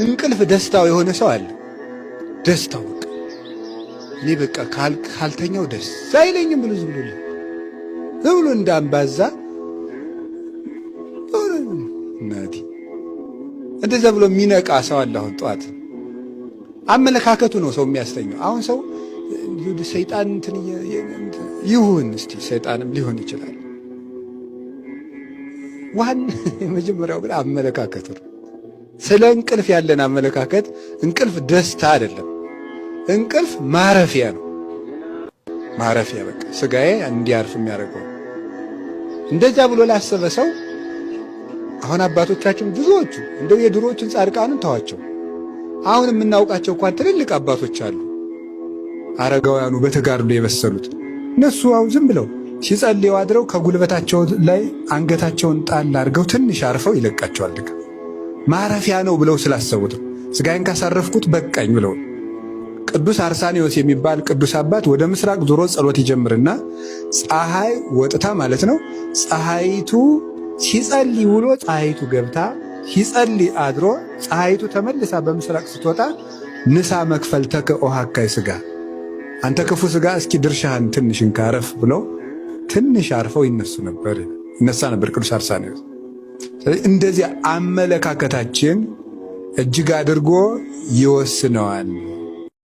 እንቅልፍ ደስታው የሆነ ሰው አለ። ደስታው በቃ እኔ በቃ ካልተኛው ደስ አይለኝም ብሎ ዝም ብሎ እንዳምባዛ እናቴ እንደዛ ብሎ የሚነቃ ሰው አለ። አሁን ጠዋት አመለካከቱ ነው ሰው የሚያስተኛው። አሁን ሰው ሰይጣን እንትን ይሁን እስቲ ሰይጣንም ሊሆን ይችላል። ዋን የመጀመሪያው ግን አመለካከቱ ነው። ስለ እንቅልፍ ያለን አመለካከት እንቅልፍ ደስታ አይደለም። እንቅልፍ ማረፊያ ነው። ማረፊያ በቃ ስጋዬ እንዲያርፍ የሚያደርገው እንደዛ ብሎ ላሰበ ሰው አሁን አባቶቻችን ብዙዎቹ እንደው የድሮዎችን ጻድቃንን ተዋቸው። አሁን የምናውቃቸው እንኳን ትልልቅ አባቶች አሉ፣ አረጋውያኑ በተጋድሎ የበሰሉት። እነሱ አሁን ዝም ብለው ሲጸልዩ አድረው ከጉልበታቸው ላይ አንገታቸውን ጣል አድርገው ትንሽ አርፈው ይለቃቸዋል። ድጋ ማረፊያ ነው ብለው ስላሰቡት ስጋዬን ካሳረፍኩት በቃኝ ብለው። ቅዱስ አርሳኔዎስ የሚባል ቅዱስ አባት ወደ ምስራቅ ዞሮ ጸሎት ይጀምርና ፀሐይ ወጥታ ማለት ነው ፀሐይቱ ሲጸልይ ውሎ ፀሐይቱ ገብታ ሲጸልይ አድሮ ፀሐይቱ ተመልሳ በምስራቅ ስትወጣ ንሳ መክፈልተከ ኦሃካይ ስጋ፣ አንተ ክፉ ስጋ እስኪ ድርሻህን ትንሽ እንካረፍ ብለው ትንሽ አርፈው ይነሳ ነበር ቅዱስ አርሳኔዎስ። እንደዚህ አመለካከታችን እጅግ አድርጎ ይወስነዋል።